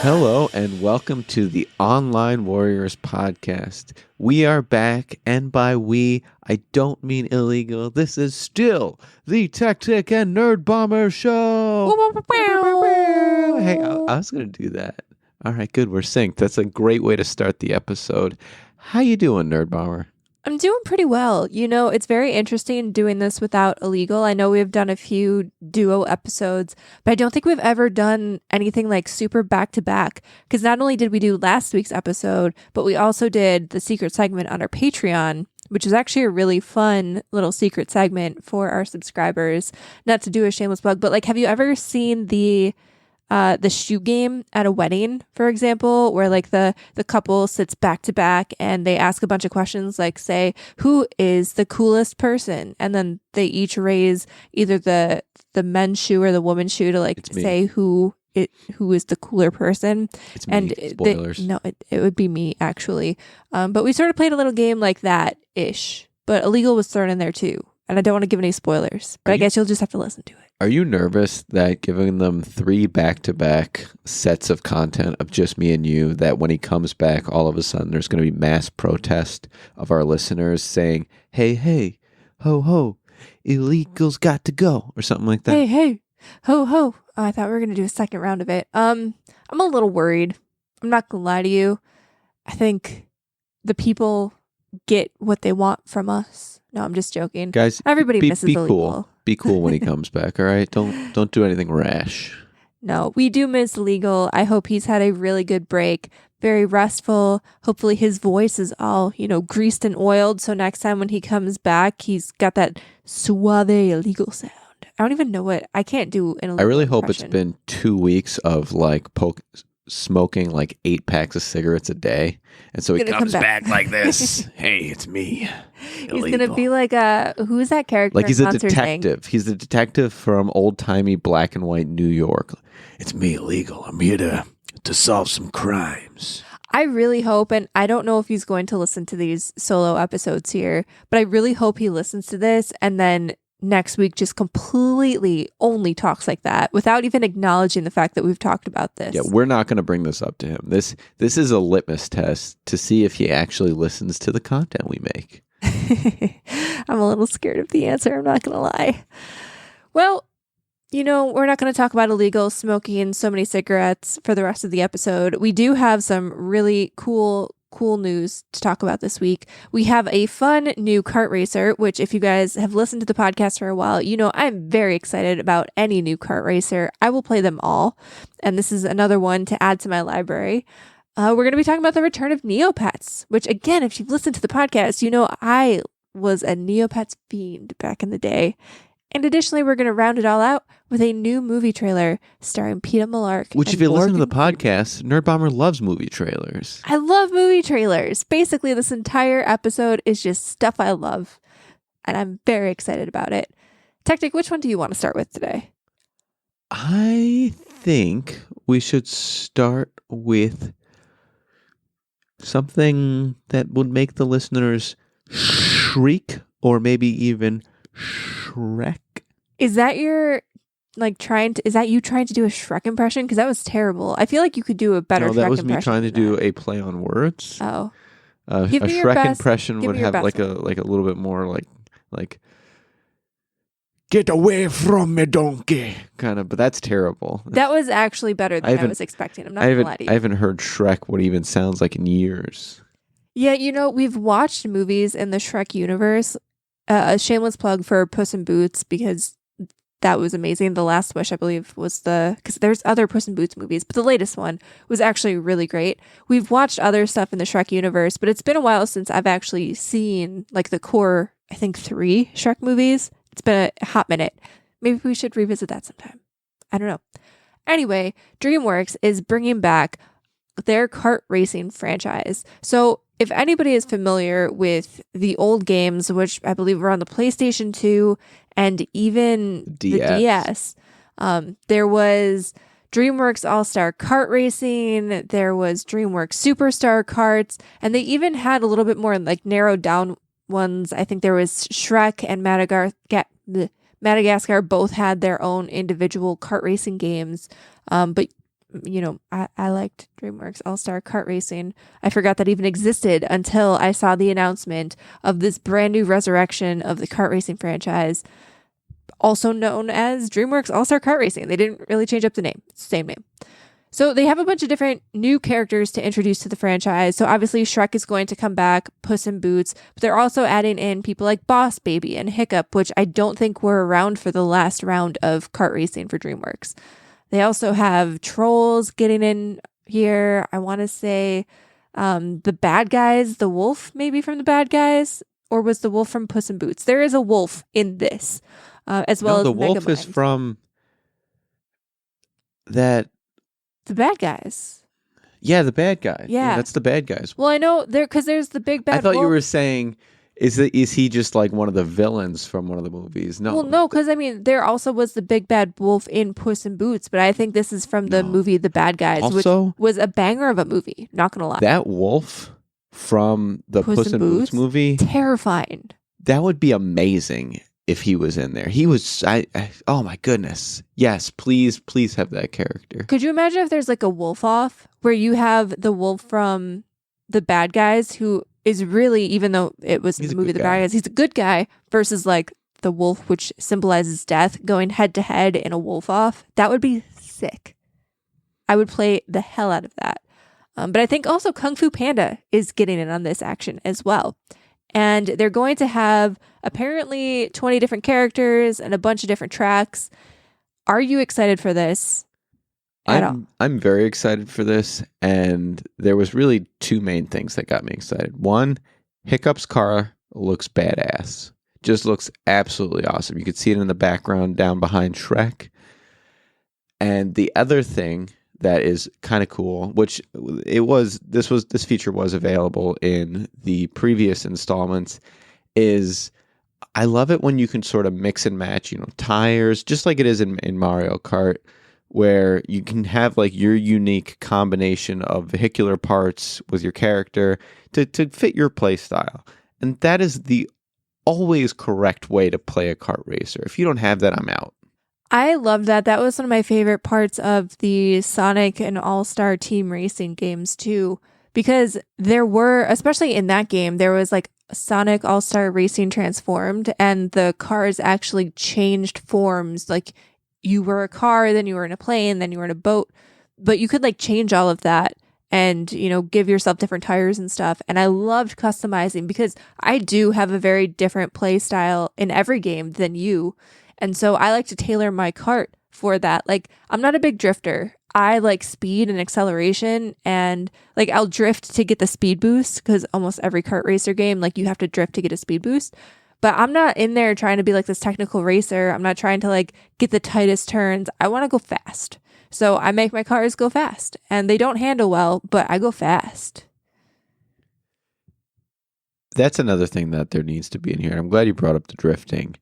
Hello and welcome to the Online Warriors podcast. We are back, and by we, I don't mean illegal. This is still the Techtic and Nerdbomber show. Hey, I was going to do that. All right, good. We're synced. That's a great way to start the episode. How you doing, Nerdbomber? I'm doing pretty well. You know, it's very interesting doing this without illegal. I know we've done a few duo episodes, but I don't think we've ever done anything like super back to back. Because not only did we do last week's episode, but we also did the secret segment on our Patreon, which is actually a really fun little secret segment for our subscribers. Not to do a shameless plug, but like, have you ever seen the shoot game at a wedding, for example, where like the couple sits back to back and they ask a bunch of questions, like say, who is the coolest person? And then they each raise either the men's shoe or the woman's shoe to like say who is the cooler person. It's me. And spoilers. It would be me actually. But we sort of played a little game like that ish, but illegal was thrown in there too. And I don't want to give any spoilers, but I guess you'll just have to listen to it. Are you nervous that giving them 3 back-to-back sets of content of just me and you, that when he comes back, all of a sudden there's going to be mass protest of our listeners saying, hey, ho, ho, illegal's got to go, or something like that? Hey, ho, ho. Oh, I thought we were going to do a second round of it. I'm a little worried. I'm not going to lie to you. I think the people get what they want from us. No, I'm just joking. Guys, everybody misses illegal. Cool. Be cool when he comes back, all right? Don't do anything rash. No, we do miss Legal. I hope he's had a really good break. Very restful. Hopefully his voice is all, greased and oiled. So next time when he comes back, he's got that suave illegal sound. I don't even know I can't do an illegal I really hope impression. It's been 2 weeks of like smoking like 8 packs of cigarettes a day. And so he comes back like this. Hey, it's me. Illegal. He's going to be like who is that character? Like he's a detective. He's the detective from old-timey black and white New York. It's me, Illegal. I'm here to solve some crimes. I really hope, and I don't know if he's going to listen to these solo episodes here, but I really hope he listens to this and then next week just completely only talks like that without even acknowledging the fact that we've talked about this. Yeah, we're not going to bring this up to him. This is a litmus test to see if he actually listens to the content we make. I'm a little scared of the answer, I'm not going to lie. Well, we're not going to talk about illegal smoking so many cigarettes for the rest of the episode. We do have some really cool news to talk about this week. We have a fun new kart racer, which if you guys have listened to the podcast for a while, I'm very excited about any new kart racer. I will play them all. And this is another one to add to my library. We're going to be talking about the return of Neopets, which again, if you've listened to the podcast, I was a Neopets fiend back in the day. And additionally, we're going to round it all out with a new movie trailer starring Peeta Mellark. Which, if you listen to the podcast, Nerdbomber loves movie trailers. I love movie trailers. Basically, this entire episode is just stuff I love. And I'm very excited about it. Techtic, which one do you want to start with today? I think we should start with something that would make the listeners shriek or maybe even Shrek. Is that your is that you trying to do a Shrek impression? Because that was terrible. I feel like you could do a better Shrek impression. No, that was me trying to do a play on words. Oh. A Shrek impression would have like a little bit more like get away from me, donkey, kind of, but that's terrible. That was actually better than I was expecting. I'm not going to lie to you. I haven't heard Shrek what it even sounds like in years. Yeah, we've watched movies in the Shrek universe. A shameless plug for Puss in Boots, because that was amazing. The Last Wish, I believe, was because there's other Puss in Boots movies, but the latest one was actually really great. We've watched other stuff in the Shrek universe, but it's been a while since I've actually seen like the core, I think 3 Shrek movies. It's been a hot minute. Maybe we should revisit that sometime. I don't know. Anyway, Dreamworks is bringing back their kart racing franchise. So if anybody is familiar with the old games, which I believe were on the PlayStation 2 and even the DS, there was DreamWorks All-Star Kart Racing, there was DreamWorks Superstar Karts, and they even had a little bit more like narrowed down ones. I think there was Shrek and Madagascar both had their own individual kart racing games. But I liked DreamWorks All-Star Kart Racing. I forgot that even existed until I saw the announcement of this brand new resurrection of the kart racing franchise, also known as DreamWorks All-Star Kart Racing. They didn't really change up the name. It's the same name. So they have a bunch of different new characters to introduce to the franchise. So obviously Shrek is going to come back, Puss in Boots, but they're also adding in people like Boss Baby and Hiccup, which I don't think were around for the last round of kart racing for DreamWorks. They also have Trolls getting in here. I want to say the bad guys, the wolf maybe from the bad guys, or was the wolf from Puss in Boots? There is a wolf in this, as well as the wolf Megamind. is from that. The bad guys. Yeah, the bad guy. Yeah. That's the bad guys. Well, I know because there's the big bad I thought wolf. you were saying, is he just like one of the villains from one of the movies? No. Well, no, because I mean, there also was the big bad wolf in Puss in Boots, but I think this is from the movie The Bad Guys, Also, which was a banger of a movie. Not gonna lie. That wolf from the Puss in Boots movie, terrifying. That would be amazing if he was in there. He was. Oh my goodness. Yes, please have that character. Could you imagine if there's like a wolf off where you have the wolf from The Bad Guys, who is really, even though it was in the movie The Bad Guys, he's a good guy, versus like the wolf, which symbolizes death, going head to head in a wolf off? That would be sick. I would play the hell out of that. But I think also Kung Fu Panda is getting in on this action as well. And they're going to have apparently 20 different characters and a bunch of different tracks. Are you excited for this? I'm very excited for this, and there was really two main things that got me excited. One, Hiccup's car looks badass. Just looks absolutely awesome. You could see it in the background down behind Shrek. And the other thing that is kind of cool, which this feature was available in the previous installments, is I love it when you can sort of mix and match, tires, just like it is in Mario Kart, where you can have like your unique combination of vehicular parts with your character to fit your play style. And that is the always correct way to play a kart racer. If you don't have that, I'm out. I love that. That was one of my favorite parts of the Sonic and All-Star Team Racing games too, because there were, especially in that game, there was like Sonic All-Star Racing Transformed, and the cars actually changed forms. Like you were a car, then you were in a plane, then you were in a boat, but you could like change all of that and, give yourself different tires and stuff. And I loved customizing because I do have a very different play style in every game than you. And so I like to tailor my kart for that. Like, I'm not a big drifter. I like speed and acceleration, and like I'll drift to get the speed boost, because almost every kart racer game, like you have to drift to get a speed boost. But I'm not in there trying to be like this technical racer. I'm not trying to like get the tightest turns. I want to go fast. So I make my cars go fast, and they don't handle well, but I go fast. That's another thing that there needs to be in here. I'm glad you brought up the drifting.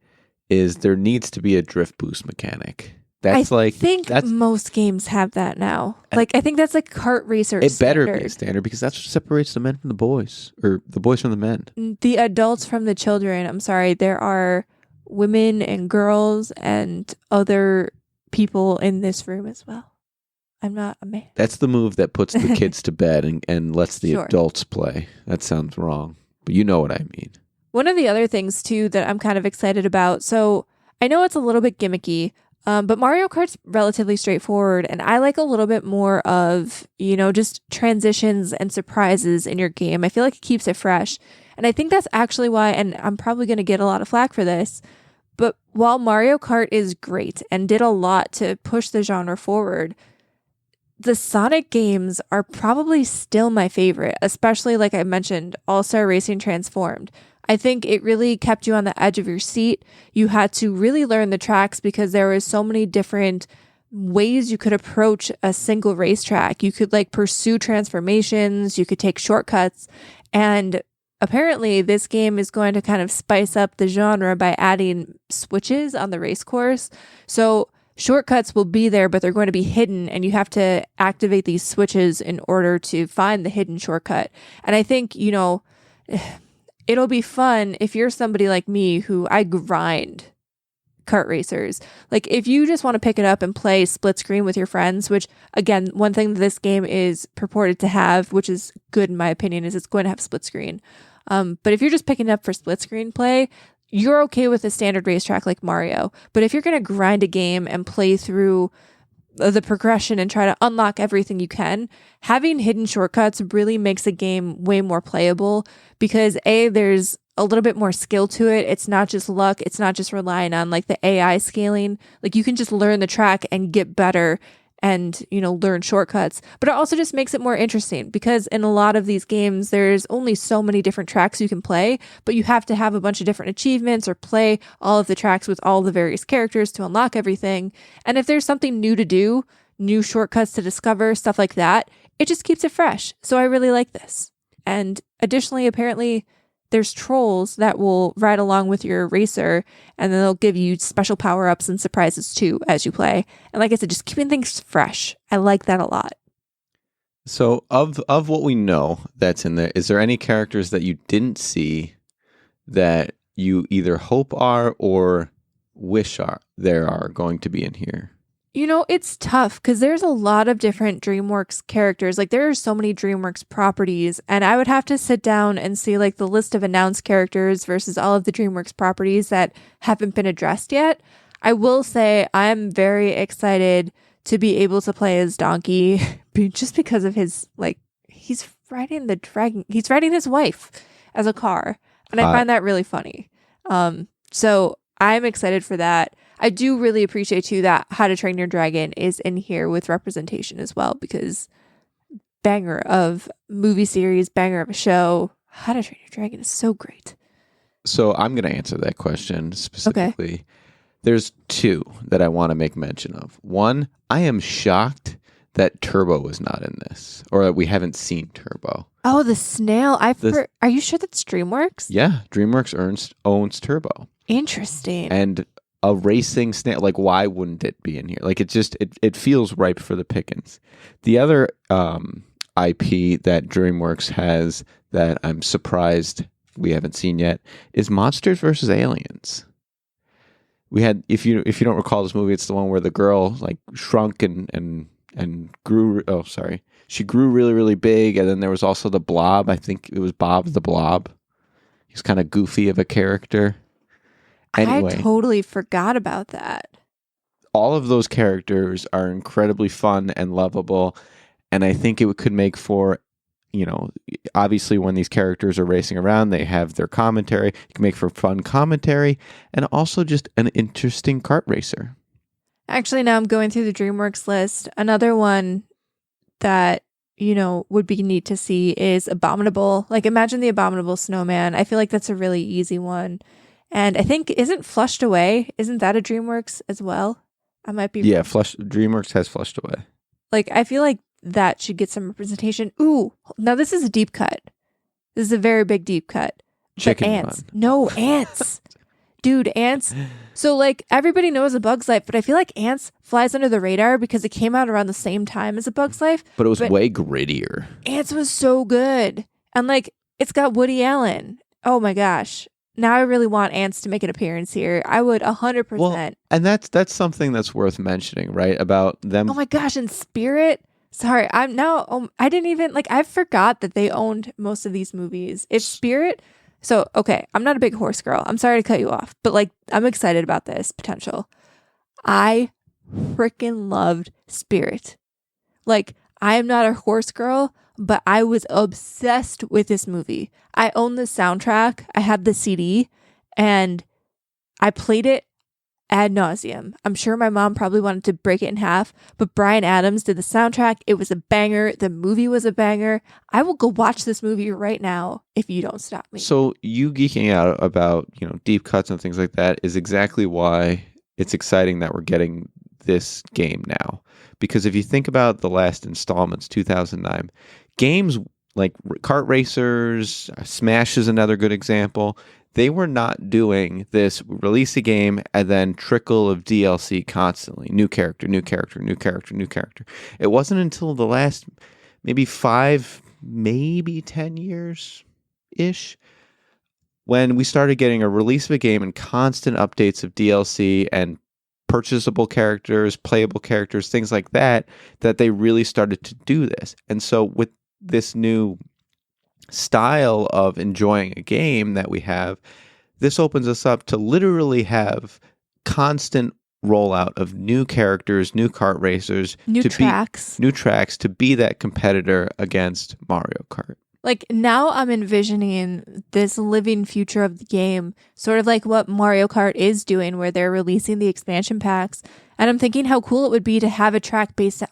Is there needs to be a drift boost mechanic. I think most games have that now. Like, I think that's like kart racer It standard. better be a standard, because that's what separates the men from the boys, or the boys from the men. The adults from the children. I'm sorry. There are women and girls and other people in this room as well. I'm not a man. That's the move that puts the kids to bed and lets the Sure. adults play. That sounds wrong, but you know what I mean. One of the other things, too, that I'm kind of excited about. So I know it's a little bit gimmicky, but Mario Kart's relatively straightforward. And I like a little bit more of, just transitions and surprises in your game. I feel like it keeps it fresh. And I think that's actually why, and I'm probably going to get a lot of flack for this, but while Mario Kart is great and did a lot to push the genre forward, the Sonic games are probably still my favorite, especially like I mentioned, All-Star Racing Transformed. I think it really kept you on the edge of your seat. You had to really learn the tracks because there was so many different ways you could approach a single racetrack. You could like pursue transformations, you could take shortcuts, and apparently this game is going to kind of spice up the genre by adding switches on the race course. So shortcuts will be there, but they're going to be hidden, and you have to activate these switches in order to find the hidden shortcut. And I think, it'll be fun if you're somebody like me who I grind kart racers. Like if you just want to pick it up and play split screen with your friends, which again, one thing that this game is purported to have, which is good in my opinion, is it's going to have split screen. But if you're just picking it up for split screen play, you're okay with a standard racetrack like Mario. But if you're going to grind a game and play through the progression and try to unlock everything you can, having hidden shortcuts really makes a game way more playable because there's a little bit more skill to it. It's not just luck. It's not just relying on like the AI scaling. Like you can just learn the track and get better and, learn shortcuts. But it also just makes it more interesting because in a lot of these games, there's only so many different tracks you can play, but you have to have a bunch of different achievements or play all of the tracks with all the various characters to unlock everything. And if there's something new to do, new shortcuts to discover, stuff like that, it just keeps it fresh. So I really like this. And additionally, apparently, there's trolls that will ride along with your racer and then they'll give you special power-ups and surprises too as you play. And like I said, just keeping things fresh. I like that a lot. So of what we know that's in there, is there any characters that you didn't see that you either hope are or wish there are going to be in here? It's tough because there's a lot of different Dreamworks characters. Like there are so many Dreamworks properties and I would have to sit down and see like the list of announced characters versus all of the Dreamworks properties that haven't been addressed yet. I will say I'm very excited to be able to play as Donkey just because of his, like, he's riding the dragon. He's riding his wife as a car. And I find that really funny. So I'm excited for that. I do really appreciate too that How to Train Your Dragon is in here with representation as well because banger of movie series, banger of a show. How to Train Your Dragon is so great. So I'm going to answer that question specifically. Okay. There's two that I want to make mention of. One, I am shocked that Turbo was not in this or that we haven't seen Turbo. Oh, the snail. Are you sure that's Dreamworks? Yeah, Dreamworks owns Turbo. Interesting. And a racing snail, like why wouldn't it be in here? Like it feels ripe for the pickings. The other IP that Dreamworks has that I'm surprised we haven't seen yet is Monsters vs. Aliens. We had, if you don't recall this movie, it's the one where the girl like shrunk and grew. Oh, sorry, she grew really really big, and then there was also the Blob. I think it was Bob the Blob. He's kind of goofy of a character. Anyway, I totally forgot about that. All of those characters are incredibly fun and lovable, and I think it could make for, obviously when these characters are racing around, they have their commentary. It can make for fun commentary and also just an interesting kart racer. Actually, now I'm going through the Dreamworks list. Another one that, would be neat to see is Abominable. Like imagine the Abominable Snowman. I feel like that's a really easy one. And I think, isn't Flushed Away? Isn't that a Dreamworks as well? I might be. Yeah, Dreamworks has Flushed Away. Like, I feel like that should get some representation. Ooh, now this is a deep cut. This is a very big deep cut. Chicken ants. Run. No, ants. Dude, ants. So, like, everybody knows A Bug's Life, but I feel like Ants flies under the radar because it came out around the same time as A Bug's Life. But it was way grittier. Ants was so good. And, like, it's got Woody Allen. Oh, my gosh. Now I really want Ants to make an appearance here. I would 100%. Well, and that's something that's worth mentioning, right? About them. Oh my gosh, and Spirit. Sorry, I'm now. I didn't even I forgot that they owned most of these movies. It's Spirit. So okay, I'm not a big horse girl. I'm sorry to cut you off, but like I'm excited about this potential. I freaking loved Spirit. Like I am not a horse girl, but I was obsessed with this movie. I own the soundtrack. I had the CD and I played it ad nauseum. I'm sure my mom probably wanted to break it in half, but Bryan Adams did the soundtrack. It was a banger. The movie was a banger. I will go watch this movie right now if you don't stop me. So you geeking out about, deep cuts and things like that is exactly why it's exciting that we're getting this game now. Because if you think about the last installments, 2009, games like Kart Racers, Smash is another good example. They were not doing this release a game and then trickle of DLC constantly. New character, new character, new character, new character. It wasn't until the last maybe 5, maybe 10 years-ish when we started getting a release of a game and constant updates of DLC and purchasable characters, playable characters, things like that, that they really started to do this. And so with this new style of enjoying a game that we have, this opens us up to literally have constant rollout of new characters, new kart racers, new tracks to be that competitor against Mario Kart. Like, now I'm envisioning this living future of the game, sort of like what Mario Kart is doing, where they're releasing the expansion packs. And I'm thinking how cool it would be to have a track based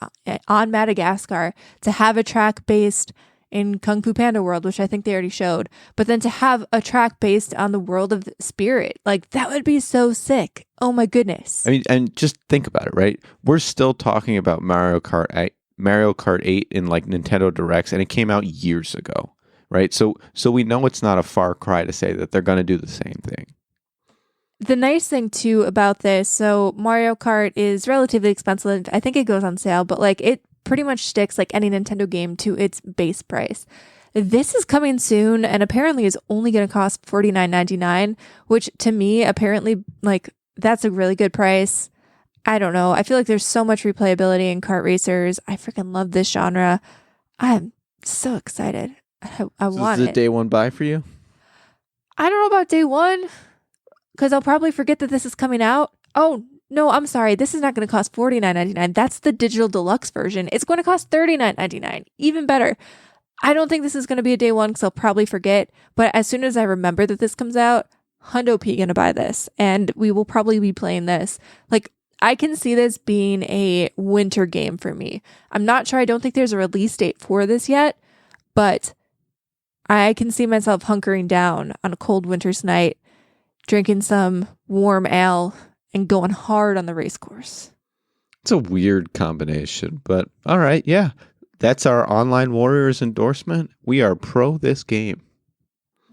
on Madagascar, to have a track based in Kung Fu Panda World, which I think they already showed, but then to have a track based on the world of Spirit. Like, that would be so sick. Oh my goodness. I mean, and just think about it, right? We're still talking about Mario Kart 8 in like Nintendo Directs, and it came out years ago, right? So we know it's not a far cry to say that they're going to do the same thing. The nice thing too about this, so Mario Kart is relatively expensive. I think it goes on sale, but like it pretty much sticks like any Nintendo game to its base price. This is coming soon and apparently is only going to cost $49.99, which to me apparently like that's a really good price. I don't know. I feel like there's so much replayability in kart racers. I freaking love this genre. I'm so excited. I want it. Is it a day one buy for you? I don't know about day one because I'll probably forget that this is coming out. Oh, no, I'm sorry. This is not going to cost $49.99. That's the digital deluxe version. It's going to cost $39.99. Even better. I don't think this is going to be a day one because I'll probably forget. But as soon as I remember that this comes out, Hundo P going to buy this. And we will probably be playing this. Like, I can see this being a winter game for me. I'm not sure. I don't think there's a release date for this yet. But I can see myself hunkering down on a cold winter's night, drinking some warm ale, and going hard on the race course. It's a weird combination, but all right, yeah. That's our Online Warriors endorsement. We are pro this game.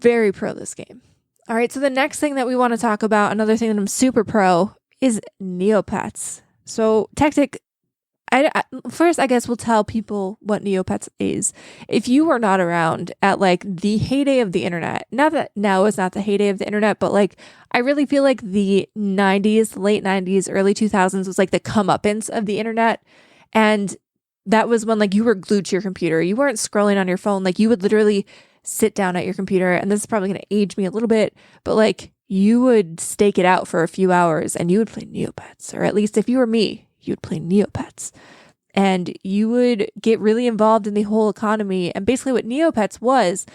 Very pro this game. All right, so the next thing that we want to talk about, another thing that I'm super pro, is Neopets. So Techtic, first, I guess we'll tell people what Neopets is. If you were not around at like the heyday of the internet, not that now is not the heyday of the internet, but like I really feel like the 90s, late 90s, early 2000s was like the comeuppance of the internet. And that was when like you were glued to your computer. You weren't scrolling on your phone. Like you would literally sit down at your computer, and this is probably going to age me a little bit, but like you would stake it out for a few hours and you would play Neopets, or at least if you were me, you'd play Neopets. And you would get really involved in the whole economy. And basically what Neopets was,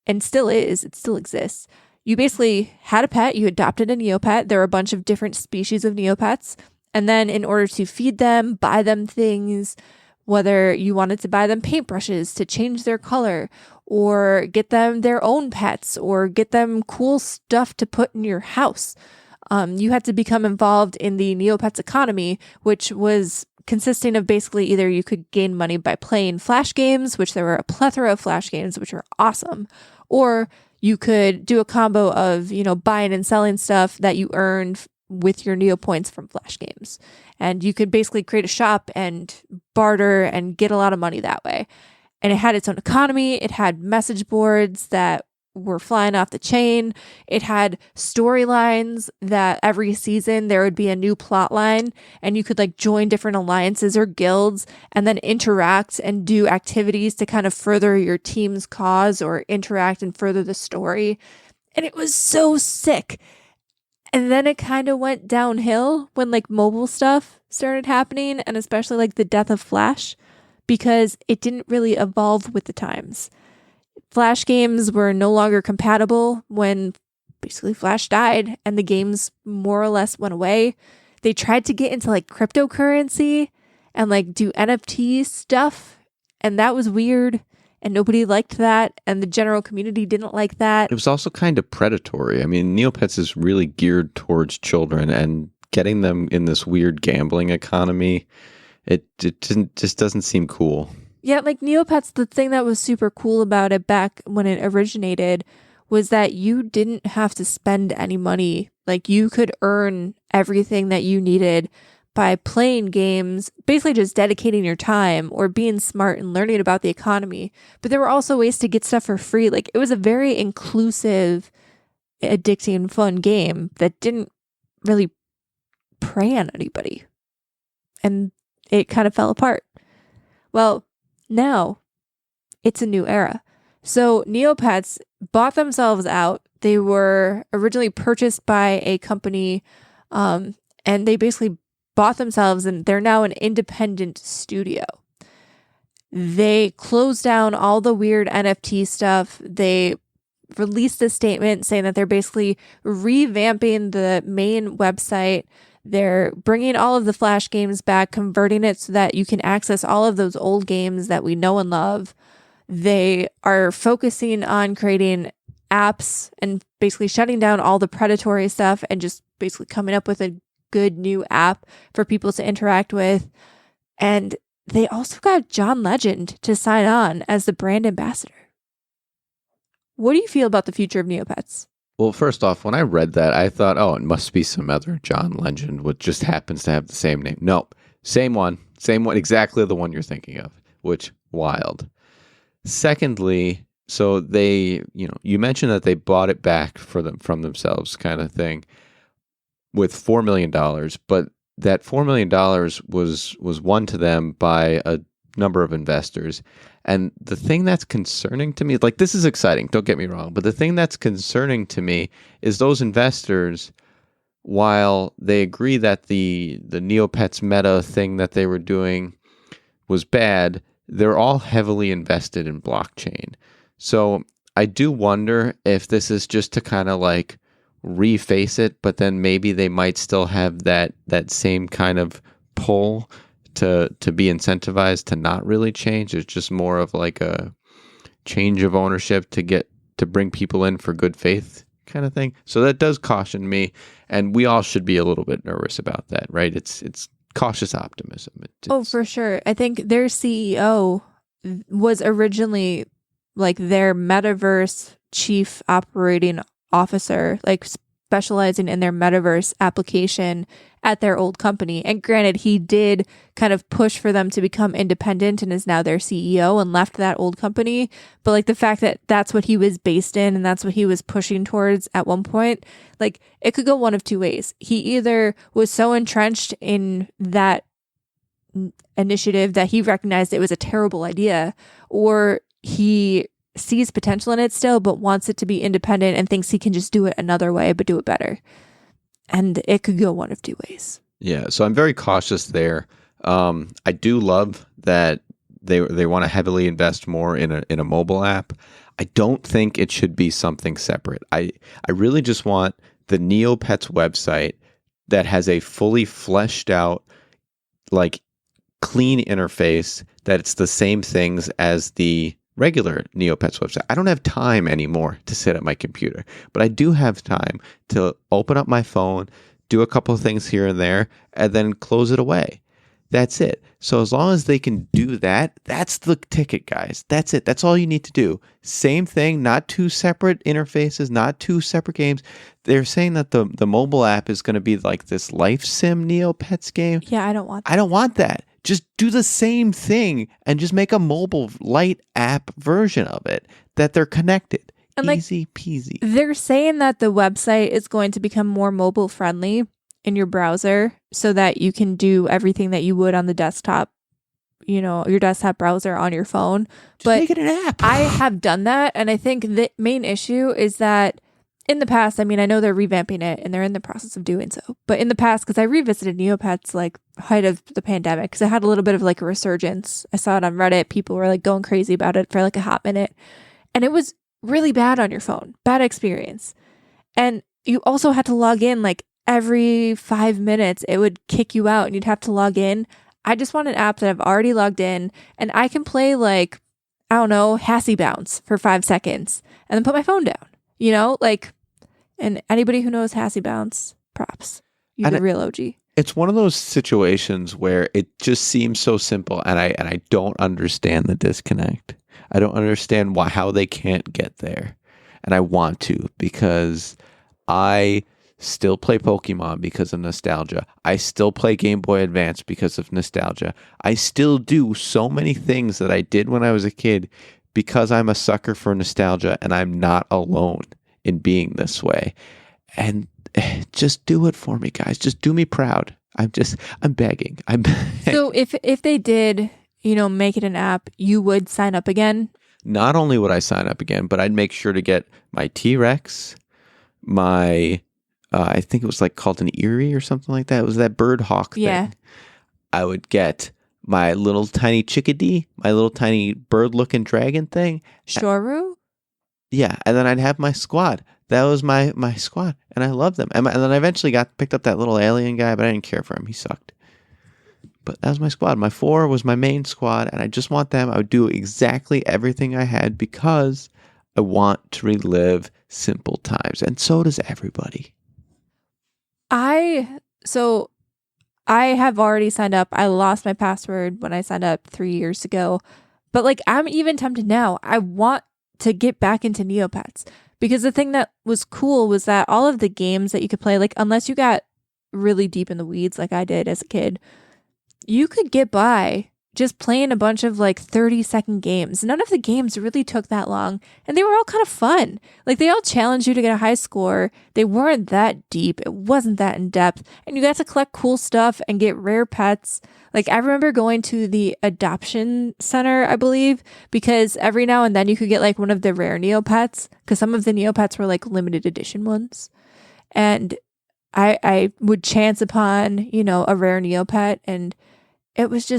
and still is, it still exists. You basically had a pet, you adopted a Neopet. There were a bunch of different species of Neopets. And then in order to feed them, buy them things, whether you wanted to buy them paintbrushes to change their color, or get them their own pets, or get them cool stuff to put in your house, you had to become involved in the Neopets economy, which was consisting of basically either you could gain money by playing Flash games, which there were a plethora of Flash games, which are awesome, or you could do a combo of, buying and selling stuff that you earned with your Neo points from Flash games. And you could basically create a shop and barter and get a lot of money that way. And it had its own economy. It had message boards that were flying off the chain. It had storylines that every season there would be a new plot line, and you could like join different alliances or guilds and then interact and do activities to kind of further your team's cause or interact and further the story. And it was so sick. And then it kind of went downhill when like mobile stuff started happening, and especially like the death of Flash, because it didn't really evolve with the times. Flash games were no longer compatible when basically Flash died and the games more or less went away. They tried to get into like cryptocurrency and like do NFT stuff, and that was weird. And nobody liked that, and the general community didn't like that. It was also kind of predatory. I mean, Neopets is really geared towards children, and getting them in this weird gambling economy, it just doesn't seem cool. Yeah, like Neopets, the thing that was super cool about it back when it originated was that you didn't have to spend any money. Like, you could earn everything that you needed by playing games, basically just dedicating your time or being smart and learning about the economy. But there were also ways to get stuff for free. Like, it was a very inclusive addicting, fun game that didn't really prey on anybody. And it kind of fell apart. Well, now it's a new era. So Neopets bought themselves out. They were originally purchased by a company, and they basically bought themselves, and they're now an independent studio. They closed down all the weird NFT stuff. They released a statement saying that they're basically revamping the main website. They're bringing all of the Flash games back, converting it so that you can access all of those old games that we know and love. They are focusing on creating apps and basically shutting down all the predatory stuff and just basically coming up with a good new app for people to interact with. And they also got John Legend to sign on as the brand ambassador. What do you feel about the future of Neopets? Well, first off, when I read that, I thought, oh, it must be some other John Legend, which just happens to have the same name. No, same one, exactly the one you're thinking of, which wild. Secondly, so they, you mentioned that they bought it back from themselves kind of thing with $4 million, but that $4 million was won to them by a number of investors. And the thing that's concerning to me, like, this is exciting, don't get me wrong, but the thing that's concerning to me is those investors, while they agree that the Neopets meta thing that they were doing was bad, they're all heavily invested in blockchain. So I do wonder if this is just to kind of like reface it, but then maybe they might still have that same kind of pull to be incentivized to not really change. It's just more of like a change of ownership to bring people in for good faith kind of thing. So that does caution me, and we all should be a little bit nervous about that, right? It's cautious optimism. For sure. I think their CEO was originally like their metaverse chief operating officer, like specializing in their metaverse application at their old company. And granted, he did kind of push for them to become independent and is now their CEO and left that old company. But like the fact that that's what he was based in and that's what he was pushing towards at one point, like it could go one of two ways. He either was so entrenched in that initiative that he recognized it was a terrible idea, or he sees potential in it still, but wants it to be independent and thinks he can just do it another way, but do it better. And it could go one of two ways. Yeah, so I'm very cautious there. I do love that they want to heavily invest more in a mobile app. I don't think it should be something separate. I really just want the Neopets website that has a fully fleshed out, like, clean interface, that it's the same things as the regular Neopets website. I don't have time anymore to sit at my computer, but I do have time to open up my phone, do a couple of things here and there, and then close it away. That's it. So as long as they can do that, that's the ticket, guys. That's it. That's all you need to do. Same thing, not two separate interfaces, not two separate games. They're saying that the mobile app is going to be like this life sim Neopets game. Yeah, I don't want that. I don't want that. Just do the same thing and just make a mobile light app version of it that they're connected. And easy peasy. They're saying that the website is going to become more mobile friendly in your browser so that you can do everything that you would on the desktop, your desktop browser on your phone. Just make it an app. I have done that. And I think the main issue is that in the past, I mean, I know they're revamping it and they're in the process of doing so. But in the past, because I revisited Neopets like height of the pandemic, because it had a little bit of like a resurgence. I saw it on Reddit. People were like going crazy about it for like a hot minute. And it was really bad on your phone. Bad experience. And you also had to log in like every 5 minutes. It would kick you out and you'd have to log in. I just want an app that I've already logged in and I can play like, I don't know, Hassy Bounce for 5 seconds and then put my phone down, and anybody who knows Hassy Bounce, props. You're the real OG. It's one of those situations where it just seems so simple, and I don't understand the disconnect. I don't understand how they can't get there, and I want to, because I still play Pokemon because of nostalgia. I still play Game Boy Advance because of nostalgia. I still do so many things that I did when I was a kid because I'm a sucker for nostalgia, and I'm not alone in being this way. And just do it for me, guys. Just do me proud. I'm begging. I'm begging. So if they did, make it an app, you would sign up again? Not only would I sign up again, but I'd make sure to get my T-Rex, my, I think it was like called an Eerie or something like that. It was that bird hawk thing. I would get my little tiny chickadee, my little tiny bird-looking dragon thing. Shoru? Yeah, and then I'd have my squad. That was my squad, and I loved them. And then I eventually picked up that little alien guy, but I didn't care for him. He sucked. But that was my squad. My 4 was my main squad, and I just want them. I would do exactly everything I had because I want to relive simple times, and so does everybody. So I have already signed up. I lost my password when I signed up 3 years ago. But like, I'm even tempted now. I want to get back into Neopets because the thing that was cool was that all of the games that you could play, like unless you got really deep in the weeds like I did as a kid, you could get by just playing a bunch of like 30-second games. None of the games really took that long, and they were all kind of fun. Like they all challenged you to get a high score. They weren't that deep. It wasn't that in depth, and you got to collect cool stuff and get rare pets. Like I remember going to the adoption center, I believe, because every now and then you could get like one of the rare Neopets, because some of the Neopets were like limited edition ones. And I would chance upon, a rare Neopet, and it was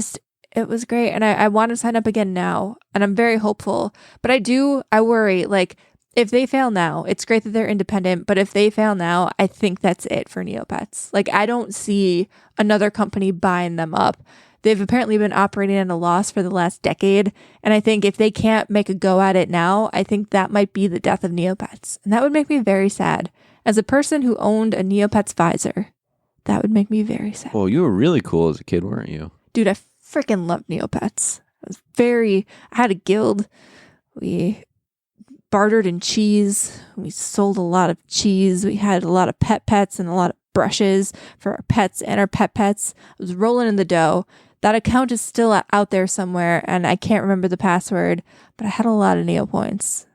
great. And I want to sign up again now, and I'm very hopeful. But I worry, like, if they fail now, it's great that they're independent, but if they fail now, I think that's it for Neopets. Like, I don't see another company buying them up. They've apparently been operating at a loss for the last decade, and I think if they can't make a go at it now, I think that might be the death of Neopets. And that would make me very sad. As a person who owned a Neopets visor, that would make me very sad. Well, you were really cool as a kid, weren't you? Dude, I freaking loved Neopets. I had a guild. We bartered in cheese. We sold a lot of cheese. We had a lot of pets and a lot of brushes for our pets and our pets. I was rolling in the dough. That account is still out there somewhere, and I can't remember the password, but I had a lot of Neo points.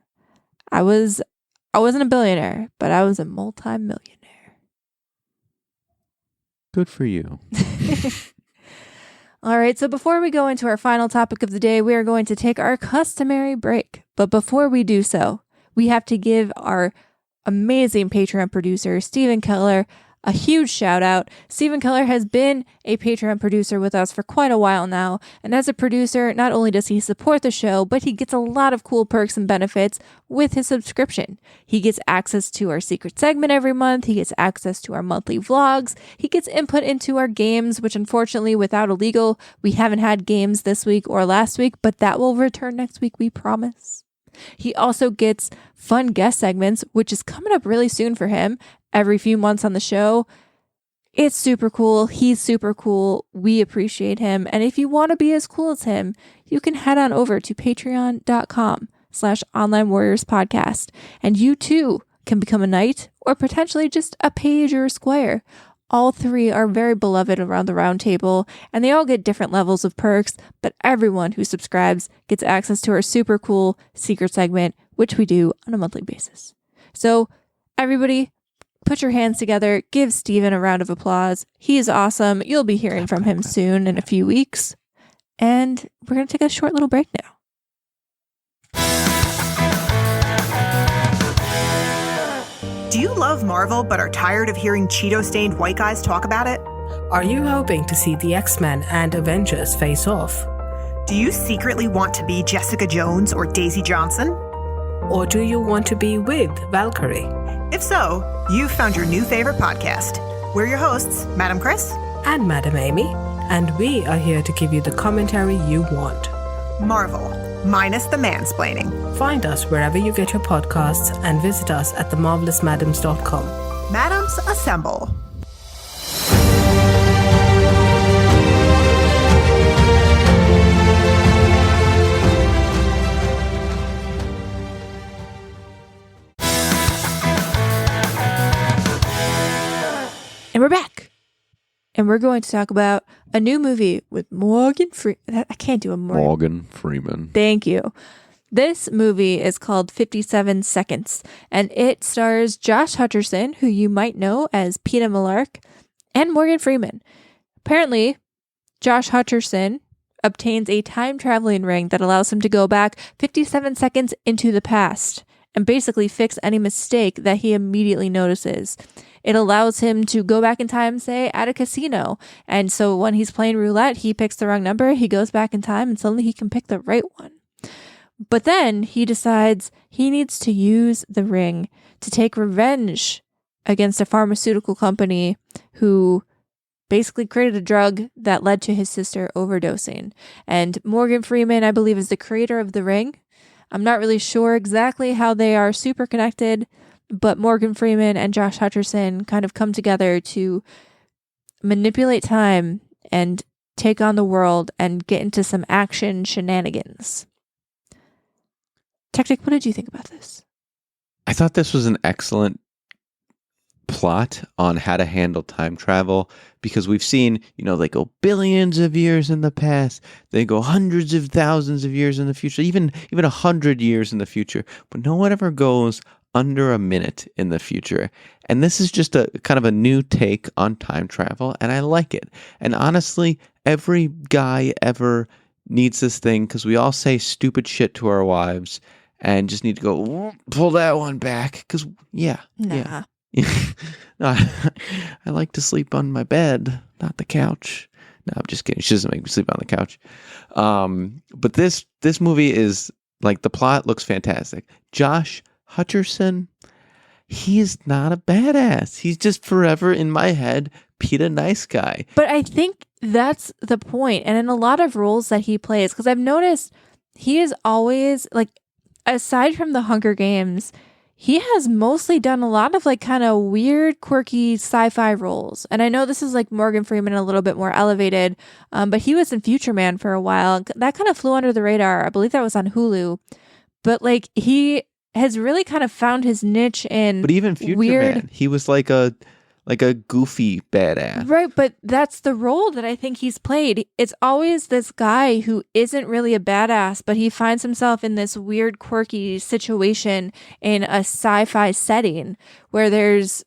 I wasn't a billionaire, but I was a multi-millionaire. Good for you. All right, so before we go into our final topic of the day, we are going to take our customary break. But before we do so, we have to give our amazing Patreon producer, Stephen Keller, a huge shout out. Stephen Keller has been a Patreon producer with us for quite a while now. And as a producer, not only does he support the show, but he gets a lot of cool perks and benefits with his subscription. He gets access to our secret segment every month. He gets access to our monthly vlogs. He gets input into our games, which unfortunately, without illegal, we haven't had games this week or last week, but that will return next week, we promise. He also gets fun guest segments, which is coming up really soon for him, every few months on the show. It's super cool. He's super cool. We appreciate him. And if you want to be as cool as him, you can head on over to patreon.com/onlinewarriorspodcast. And you too can become a knight or potentially just a page or a squire. All three are very beloved around the round table, and they all get different levels of perks, but everyone who subscribes gets access to our super cool secret segment, which we do on a monthly basis. So everybody, put your hands together, give Steven a round of applause. He is awesome. You'll be hearing from him soon in a few weeks. And we're going to take a short little break now. Do you love Marvel but are tired of hearing Cheeto-stained white guys talk about it? Are you hoping to see the X-Men and Avengers face off? Do you secretly want to be Jessica Jones or Daisy Johnson? Or do you want to be with Valkyrie? If so, you've found your new favorite podcast. We're your hosts, Madam Chris and Madam Amy, and we are here to give you the commentary you want. Marvel, minus the mansplaining. Find us wherever you get your podcasts and visit us at themarvelousmadams.com. Madams assemble. And we're back. And we're going to talk about a new movie with Morgan Freeman. I can't do a Morgan Freeman. Thank you. This movie is called 57 Seconds, and it stars Josh Hutcherson, who you might know as Peeta Mellark, and Morgan Freeman. Apparently, Josh Hutcherson obtains a time-traveling ring that allows him to go back 57 seconds into the past and basically fix any mistake that he immediately notices. It allows him to go back in time, say, at a casino. And so when he's playing roulette, he picks the wrong number, he goes back in time, and suddenly he can pick the right one. But then he decides he needs to use the ring to take revenge against a pharmaceutical company who basically created a drug that led to his sister overdosing. And Morgan Freeman, I believe, is the creator of the ring. I'm not really sure exactly how they are super connected, but Morgan Freeman and Josh Hutcherson kind of come together to manipulate time and take on the world and get into some action shenanigans. Techtic, what did you think about this? I thought this was an excellent plot on how to handle time travel, because we've seen, they go billions of years in the past, they go hundreds of thousands of years in the future, even 100 years in the future, but no one ever goes under a minute in the future. And this is just a kind of a new take on time travel, and I like it. And honestly, every guy ever needs this thing, because we all say stupid shit to our wives and just need to go pull that one back, because Nah. yeah. No, I like to sleep on my bed, not the couch. No, I'm just kidding. She doesn't make me sleep on the couch. But this movie is like, the plot looks fantastic. Josh Hutcherson, he's not a badass. He's just forever in my head, Peeta nice guy. But I think that's the point. And in a lot of roles that he plays, because I've noticed he is always like, aside from the Hunger Games, he has mostly done a lot of like kind of weird, quirky sci-fi roles. And I know this is like Morgan Freeman a little bit more elevated, but he was in Future Man for a while. That kind of flew under the radar. I believe that was on Hulu. But like, he has really kind of found his niche in But even Future Man, he was like a goofy badass. Right, but that's the role that I think he's played. It's always this guy who isn't really a badass, but he finds himself in this weird, quirky situation in a sci-fi setting where there's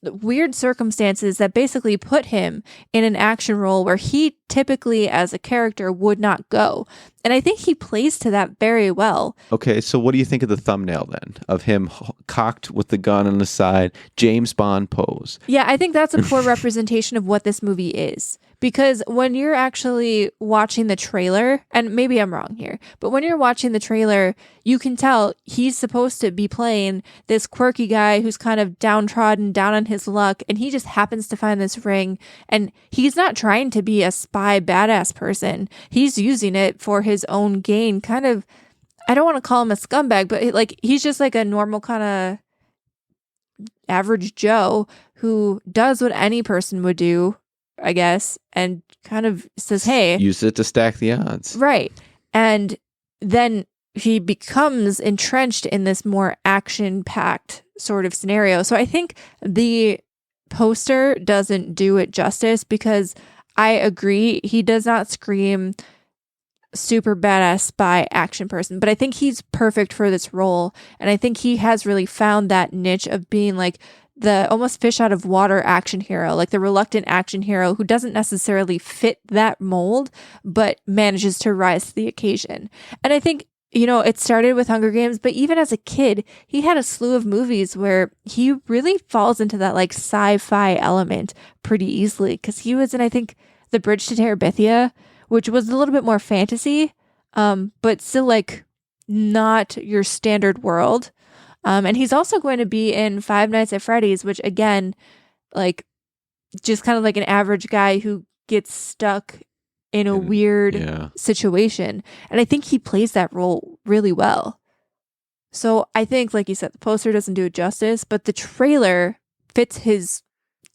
weird circumstances that basically put him in an action role where he typically as a character would not go. And I think he plays to that very well. Okay, so what do you think of the thumbnail then? Of him cocked with the gun on the side, James Bond pose. Yeah, I think that's a poor representation of what this movie is. Because when you're actually watching the trailer, and maybe I'm wrong here, but when you're watching the trailer, you can tell he's supposed to be playing this quirky guy who's kind of downtrodden, down on his luck, and he just happens to find this ring, and he's not trying to be a spy badass person. He's using it for his own gain, kind of. I don't want to call him a scumbag, but like, he's just like a normal kind of average Joe who does what any person would do, I guess, and kind of says, hey, use it to stack the odds. Right. And then he becomes entrenched in this more action-packed sort of scenario. So I think the poster doesn't do it justice, because I agree, he does not scream super badass spy action person, but I think he's perfect for this role. And I think he has really found that niche of being like the almost fish out of water action hero, like the reluctant action hero who doesn't necessarily fit that mold, but manages to rise to the occasion. And I think, it started with Hunger Games, but even as a kid, he had a slew of movies where he really falls into that like sci-fi element pretty easily, because he was in, I think, The Bridge to Terabithia, which was a little bit more fantasy, but still like not your standard world. And he's also going to be in Five Nights at Freddy's, which again, like just kind of like an average guy who gets stuck in a weird situation. And I think he plays that role really well. So I think, like you said, the poster doesn't do it justice, but the trailer fits his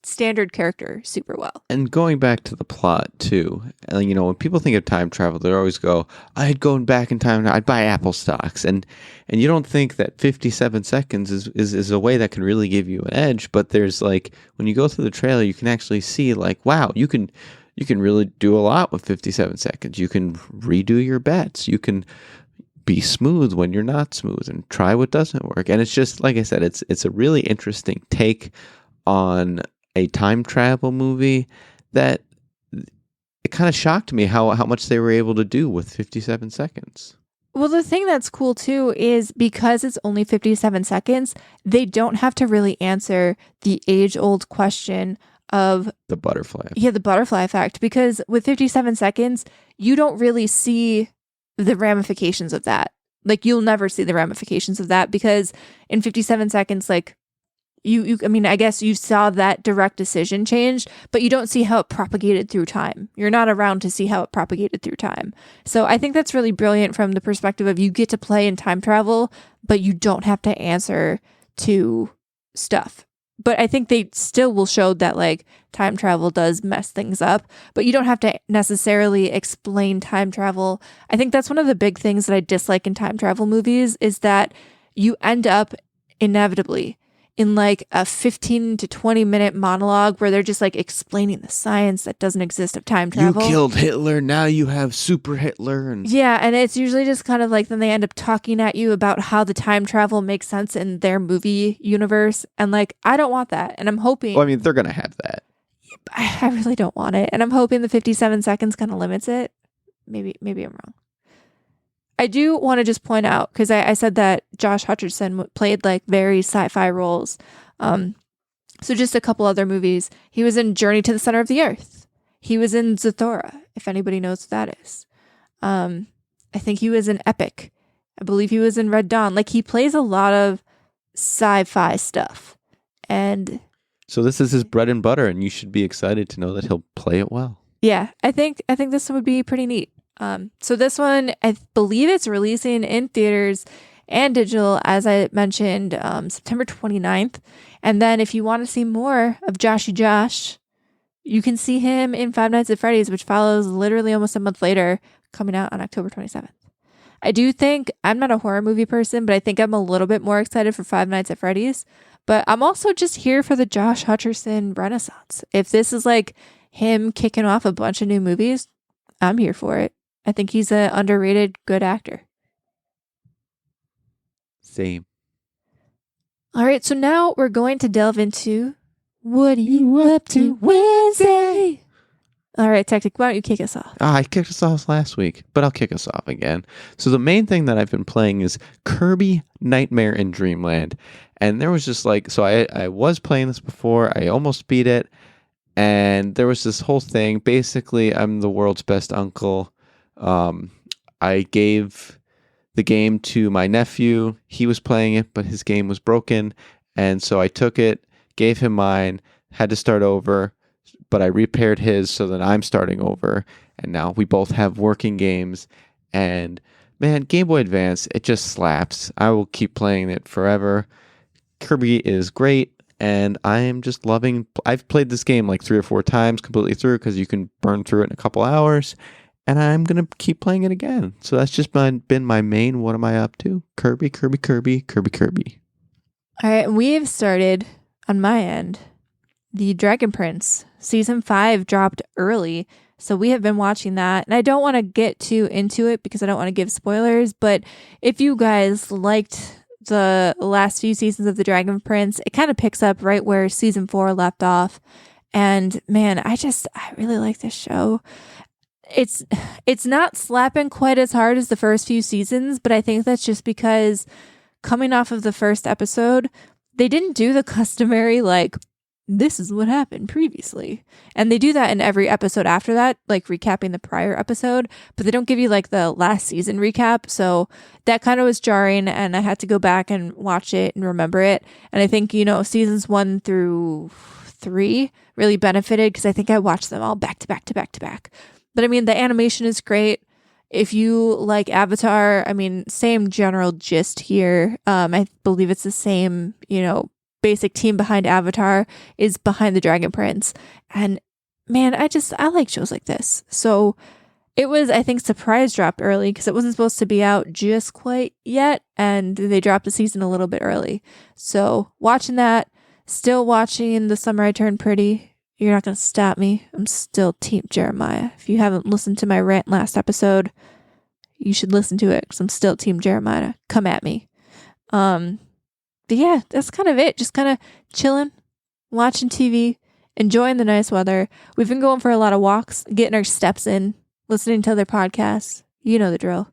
standard character super well. And going back to the plot too, when people think of time travel, they always go, I'd go back in time, I'd buy Apple stocks, and you don't think that 57 seconds is a way that can really give you an edge. But there's like, when you go through the trailer, you can actually see like, wow, you can really do a lot with 57 seconds. You can redo your bets. You can be smooth when you're not smooth and try what doesn't work. And it's just, like I said, it's a really interesting take on a time travel movie that it kind of shocked me how much they were able to do with 57 seconds. Well, the thing that's cool too is because it's only 57 seconds, they don't have to really answer the age-old question of the butterfly. Yeah, the butterfly effect. Because with 57 seconds, you don't really see the ramifications of that. Like, you'll never see the ramifications of that because in 57 seconds, like, I mean, I guess you saw that direct decision change, but you don't see how it propagated through time. You're not around to see how it propagated through time. So I think that's really brilliant from the perspective of you get to play in time travel, but you don't have to answer to stuff. But I think they still will show that like time travel does mess things up, but you don't have to necessarily explain time travel. I think that's one of the big things that I dislike in time travel movies is that you end up inevitably in like a 15 to 20 minute monologue where they're just like explaining the science that doesn't exist of time travel. You killed Hitler, now you have Super Hitler. And it's usually just kind of like then they end up talking at you about how the time travel makes sense in their movie universe. And like, I don't want that. And I'm hoping... Well, I mean, they're going to have that. I really don't want it. And I'm hoping the 57 seconds kind of limits it. Maybe I'm wrong. I do want to just point out, because I said that Josh Hutcherson played like very sci-fi roles. So just a couple other movies. He was in Journey to the Center of the Earth. He was in Zathura, if anybody knows what that is. I think he was in Epic. I believe he was in Red Dawn. Like, he plays a lot of sci-fi stuff. And so this is his bread and butter, and you should be excited to know that he'll play it well. Yeah, I think this would be pretty neat. So this one, I believe it's releasing in theaters and digital, as I mentioned, September 29th. And then if you want to see more of Joshy Josh, you can see him in Five Nights at Freddy's, which follows literally almost a month later, coming out on October 27th. I do think, I'm not a horror movie person, but I think I'm a little bit more excited for Five Nights at Freddy's. But I'm also just here for the Josh Hutcherson renaissance. If this is like him kicking off a bunch of new movies, I'm here for it. I think he's an underrated good actor. Same. All right, so now we're going to delve into what are you up to Wednesday? All right, Techtic, why don't you kick us off? I kicked us off last week, but I'll kick us off again. So the main thing that I've been playing is Kirby Nightmare in Dreamland. And there was just like, so I was playing this before, I almost beat it, and there was this whole thing. Basically, I'm the world's best uncle. I gave the game to my nephew. He was playing it, but his game was broken. And so I took it, gave him mine, had to start over, but I repaired his so that I'm starting over. And now we both have working games. And man, Game Boy Advance, it just slaps. I will keep playing it forever. Kirby is great. And I am just loving, I've played this game like 3 or 4 times completely through because you can burn through it in a couple hours. And I'm going to keep playing it again. So that's just been my main, what am I up to? Kirby. All right, we've started, on my end, the Dragon Prince. Season 5 dropped early, so we have been watching that. And I don't want to get too into it because I don't want to give spoilers, but if you guys liked the last few seasons of the Dragon Prince, it kind of picks up right where Season 4 left off. And man, I really like this show. It's not slapping quite as hard as the first few seasons, but I think that's just because coming off of the first episode, they didn't do the customary, like, this is what happened previously. And they do that in every episode after that, like recapping the prior episode, but they don't give you like the last season recap. So that kind of was jarring, and I had to go back and watch it and remember it. And I think, seasons 1 through 3 really benefited because I think I watched them all back to back to back to back. But I mean, the animation is great. If you like Avatar, I mean, same general gist here. I believe it's the same, basic team behind Avatar is behind the Dragon Prince. And man, I like shows like this. So it was, I think, surprise dropped early because it wasn't supposed to be out just quite yet. And they dropped the season a little bit early. So watching that, still watching The Summer I Turned Pretty. You're not going to stop me. I'm still Team Jeremiah. If you haven't listened to my rant last episode, you should listen to it because I'm still Team Jeremiah. Come at me. But yeah, that's kind of it. Just kind of chilling, watching TV, enjoying the nice weather. We've been going for a lot of walks, getting our steps in, listening to other podcasts. You know the drill.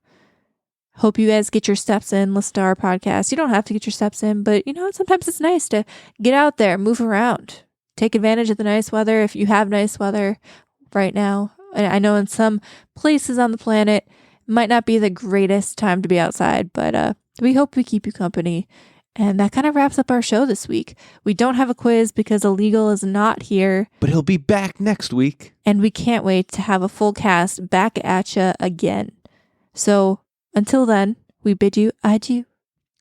Hope you guys get your steps in, listen to our podcast. You don't have to get your steps in, but sometimes it's nice to get out there, move around, take advantage of the nice weather if you have nice weather right now. And I know in some places on the planet, it might not be the greatest time to be outside, but we hope we keep you company. And that kind of wraps up our show this week. We don't have a quiz because Illegal is not here. But he'll be back next week. And we can't wait to have a full cast back at you again. So until then, we bid you adieu.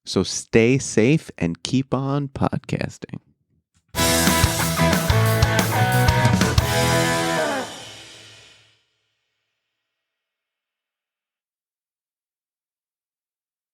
So stay safe and keep on podcasting.